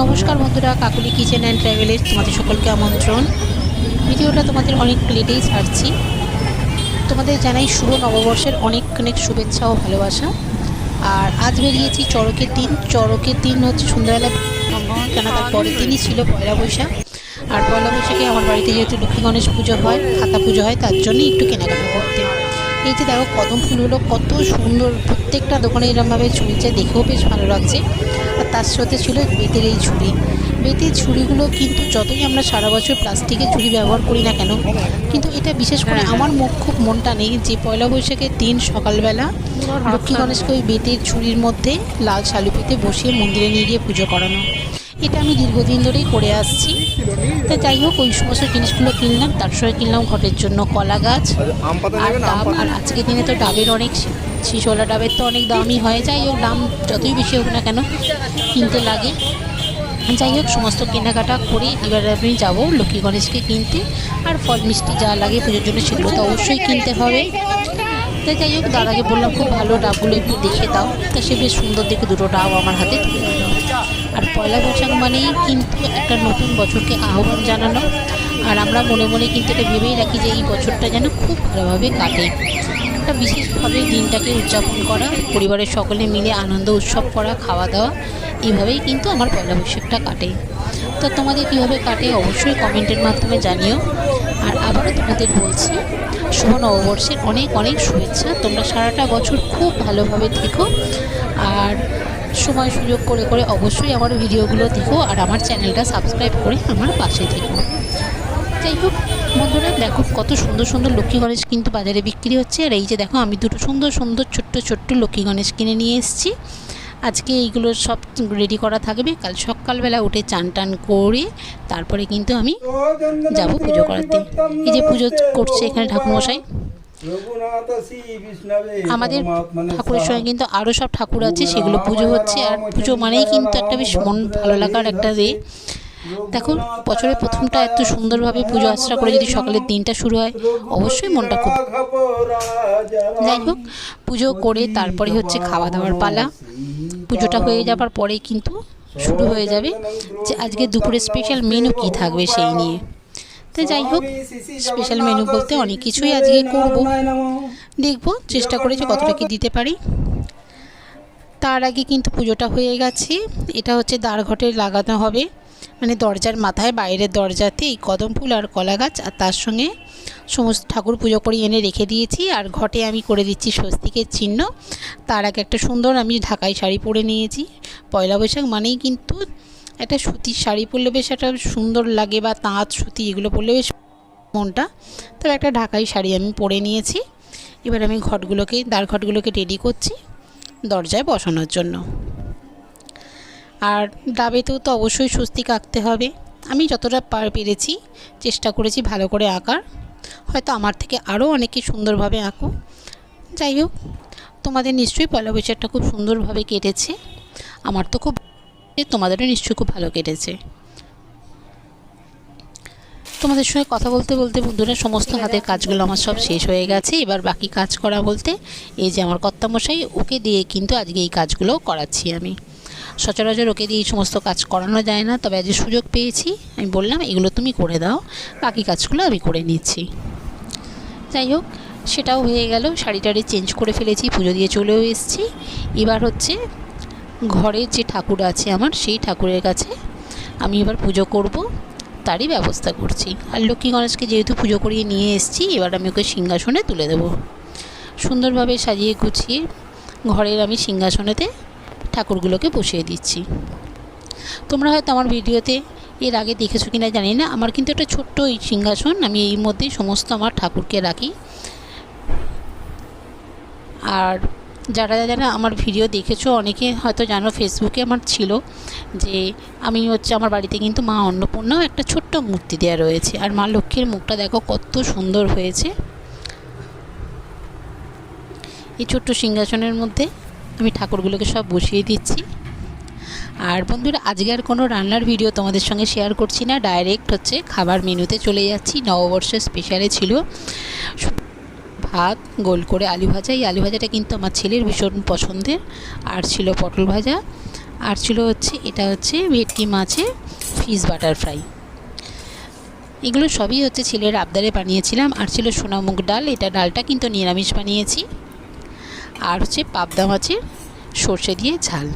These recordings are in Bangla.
নমস্কার বন্ধুরা, কাকুলি কিচেন অ্যান্ড ট্রাভেলে তোমাদের সকলকে আমন্ত্রণ। ভিডিওটা তোমাদের অনেক লেটেই ছাড়ছি। তোমাদের জানাই শুভ নববর্ষের অনেক অনেক শুভেচ্ছা ও ভালোবাসা। আর আজ বেরিয়েছি চড়কের দিন। চড়কের দিন হচ্ছে সন্ধ্যাবেলা, কেন তার পরের দিনই ছিল পয়লা বৈশাখ। আর পয়লা বৈশাখে আমার বাড়িতে যেহেতু লক্ষ্মী গণেশ পুজো হয়, খাতা পুজো হয়, তার জন্যই একটু কেনাকাটা করতে। এই যে দেখো কদম ফুলগুলো কত সুন্দর, প্রত্যেকটা দোকানে এরকমভাবে ঝুলছে, দেখেও বেশ ভালো লাগছে। আর তার সাথে ছিল বেতের এই ঝুড়ি। বেতের ঝুড়িগুলো কিন্তু যতই আমরা সারা বছর প্লাস্টিকের ঝুড়ি ব্যবহার করি না কেন, কিন্তু এটা বিশেষ করে আমার খুব মনটা নেই যে পয়লা বৈশাখের দিন সকালবেলা লক্ষ্মী গণেশকে ওই বেতের ঝুড়ির মধ্যে লাল শালুপিতে বসিয়ে মন্দিরে নিয়ে গিয়ে পুজো করানো। এটা আমি দীর্ঘদিন ধরেই করে আসছি। তা যাই হোক, ওই সমস্ত জিনিসগুলো কিনলাম। তার সঙ্গে কিনলাম ঘটের জন্য কলা গাছ আর ডাব। আর আজকের দিনে তো ডাবের অনেক, শিশোলা ডাবের তো অনেক দামই হয়। যাই হোক, দাম যতই বেশি হোক না কেন কিনতে লাগে। যাই হোক, সমস্ত কেনাকাটা করে এবার আমি যাবো লক্ষ্মী গণেশকে কিনতে। আর ফল মিষ্টি যা লাগে পুজোর জন্য সেগুলো তো অবশ্যই কিনতে হবে। তাই যাই হোক, দাদাকে বললাম খুব ভালো ডাবগুলো একটু দেখে দাও। তা সে বেশ সুন্দর দেখে দুটো ডাব আমার হাতে তুলে দিল। আর পয়লা বৈশাখ মানেই কিন্তু একটা নতুন বছরকে আহ্বান জানানো। আর আমরা মনে মনে কিন্তু এটা ভেবেই রাখি যে এই বছরটা যেন খুব ভালোভাবে কাটে। একটা বিশেষভাবে দিনটাকে উদযাপন করা, পরিবারের সকলে মিলে আনন্দ উৎসব করা, খাওয়া দাওয়া, এইভাবেই কিন্তু আমার পয়লা বৈশাখটা কাটে। তো তোমাদের কীভাবে কাটে অবশ্যই কমেন্টের মাধ্যমে জানিও। আর আবারও তোমাদের বলছি, শুভ নববর্ষের অনেক অনেক শুভেচ্ছা। তোমরা সারাটা বছর খুব ভালোভাবে থেকো। আর সময় সুযোগ করে করে অবশ্যই আমার ভিডিওগুলো দেখো। আর আমার চ্যানেলটা সাবস্ক্রাইব করে আমার পাশে থেকো। যাই হোক বন্ধুরা, দেখো কত সুন্দর সুন্দর লক্ষ্মী গণেশ কিন্তু বাজারে বিক্রি হচ্ছে। আর এই যে দেখো, আমি দুটো সুন্দর সুন্দর ছোট্ট ছোট্ট লক্ষ্মী গণেশ কিনে নিয়ে এসেছি। আজকে এইগুলো সব রেডি করা থাকবে। কাল সকালবেলা উঠে চান টান করে তারপরে কিন্তু আমি যাব পুজো করাতে। এই যে পুজো করছে এখানে ঠাকুরমশাই। আমাদের ঠাকুরের সঙ্গে কিন্তু আরও সব ঠাকুর আছে, সেগুলো পুজো হচ্ছে। আর পুজো মানেই কিন্তু একটা বেশ মন ভালো লাগার একটা দেখো, বছরের প্রথমটা এত সুন্দরভাবে পুজো আশ্রা করে যদি সকালের দিনটা শুরু হয়, অবশ্যই মনটা খুব। যাই হোক, পুজো করে তারপরে হচ্ছে খাওয়া দাওয়ার পালা। পুজোটা হয়ে যাবার পরেই কিন্তু শুরু হয়ে যাবে যে আজকে দুপুরে স্পেশাল মেনু কী থাকবে সেই নিয়ে। তো যাই হোক, স্পেশাল মেনু বলতে অনেক কিছুই আজকে করব, দেখব চেষ্টা করে যে কতটা কি দিতে পারি। তার আগে কিন্তু পুজোটা হয়ে গেছে। এটা হচ্ছে দ্বার ঘটে লাগানো হবে, মানে দরজার মাথায়, বাইরের দরজাতে এই কদম ফুল আর কলা গাছ। আর তার সঙ্গে সমস্ত ঠাকুর পুজো করে এনে রেখে দিয়েছি। আর ঘটে আমি করে দিচ্ছি স্বস্তিকের চিহ্ন। তার আগে একটা সুন্দর আমি ঢাকাই শাড়ি পরে নিয়েছি। পয়লা বৈশাখ মানেই কিন্তু একটা সুতির শাড়ি পরলে বেশ একটা সুন্দর লাগে, বা তাঁত সুতি এগুলো পরলে বেশ মনটা। তবে একটা ঢাকাই শাড়ি আমি পরে নিয়েছি। এবার আমি ঘটগুলোকে, দ্বার ঘটগুলোকে রেডি করছি দরজায় বসানোর জন্য। আর ডাবেতেও তো অবশ্যই স্বস্তিক আঁকতে হবে। আমি যতটা পেরেছি চেষ্টা করেছি ভালো করে আঁকার। হয়তো আমার থেকে আরও অনেকে সুন্দরভাবে আঁকো। যাই হোক, তোমাদের নিশ্চয়ই পয়লা বৈশাখটা খুব সুন্দরভাবে কেটেছে। আমার তো খুব, তোমাদেরও নিশ্চয়ই খুব ভালো কেটেছে। তোমাদের সঙ্গে কথা বলতে বলতে বন্ধুরা সমস্ত হাতের কাজগুলো আমার সব শেষ হয়ে গেছে। এবার বাকি কাজ করা বলতে এই যে আমার কর্তামশাই, ওকে দিয়ে কিন্তু আজকে এই কাজগুলো করাচ্ছি আমি। সচরাচর ওকে দিয়ে এই সমস্ত কাজ করানো যায় না, তবে আজ সুযোগ পেয়েছি, আমি বললাম এগুলো তুমি করে দাও, বাকি কাজগুলো আমি করে নিচ্ছি। যাই হোক, সেটাও হয়ে গেল। শাড়ি টাড়ি চেঞ্জ করে ফেলেছি, পুজো দিয়ে চলেও এসেছি। এবার হচ্ছে ঘরের যে ঠাকুর আছে আমার, সেই ঠাকুরের কাছে আমি এবার পুজো করব, তারই ব্যবস্থা করছি। আর লক্ষ্মী গণেশকে যেহেতু পুজো করিয়ে নিয়ে এসেছি, এবার আমি ওকে সিংহাসনে তুলে দেব। সুন্দরভাবে সাজিয়ে গুছিয়ে ঘরের আমি সিংহাসনেতে ঠাকুরগুলোকে বসিয়ে দিচ্ছি। তোমরা হয়তো আমার ভিডিওতে এর আগে দেখেছো কিনা জানি না, আমার কিন্তু একটা ছোট্ট এই সিংহাসন, আমি এই মধ্যেই সমস্ত আমার ঠাকুরকে রাখি। আর যারা যারা আমার ভিডিও দেখেছো অনেকে হয়তো জানো, ফেসবুকে আমার ছিল যে আমি হচ্ছে আমার বাড়িতে কিন্তু মা অন্নপূর্ণাও একটা ছোট্ট মূর্তি দেওয়া রয়েছে। আর মা লক্ষ্মীর মুখটা দেখো কত সুন্দর হয়েছে। এই ছোট্ট সিংহাসনের মধ্যে আমি ঠাকুরগুলোকে সব বসিয়ে দিচ্ছি। আর বন্ধুরা, আজকে আর কোনো রান্নার ভিডিও তোমাদের সঙ্গে শেয়ার করছি না, ডাইরেক্ট হচ্ছে খাবার মেনুতে চলে যাচ্ছি। নববর্ষের স্পেশালে ছিল ভাত, গোল করে আলু ভাজা। এই আলু ভাজাটা কিন্তু আমার ছেলের ভীষণ পছন্দের। আর ছিল পটল ভাজা আর ছিল হচ্ছে এটা হচ্ছে ভেটকি মাছের ফিশ বাটার ফ্রাই। এগুলো সবই হচ্ছে ছেলের আবদারে বানিয়েছিলাম। আর ছিল সোনামুগ ডাল, এটা ডালটা কিন্তু নিরামিষ বানিয়েছি। আর হচ্ছে পাবদা মাছের সর্ষে দিয়ে ঝাল।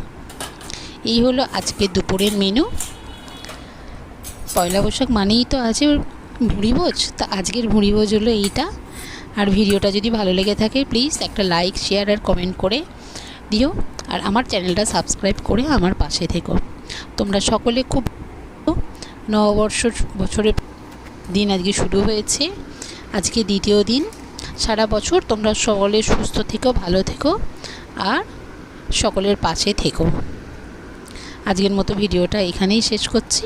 এই হলো আজকে দুপুরের মেনু। পয়লা বৈশাখ মানেই তো আছে ভুঁড়িভোজ, তা আজকের ভুঁড়িভোজ হলো এইটা। আর ভিডিওটা যদি ভালো লেগে থাকে প্লিজ একটা লাইক, শেয়ার আর কমেন্ট করে দিও। আর আমার চ্যানেলটা সাবস্ক্রাইব করে আমার পাশে থেকো। তোমরা সকলে খুব বছরের দিন আজকে শুরু হয়েছে, আজকে দ্বিতীয় দিন। সারা বছর তোমরা সকলে সুস্থ থেকো, ভালো থেকো আর সকলের পাশে থেকো। আজকের মতো ভিডিওটা এখানেই শেষ করছি।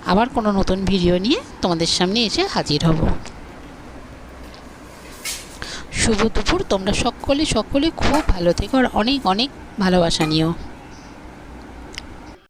আবার কোনো নতুন ভিডিও নিয়ে তোমাদের সামনে এসে হাজির হব। শুভ দুপুর। তোমরা সকলে খুব ভালো থেকো আর অনেক অনেক ভালোবাসা নিও।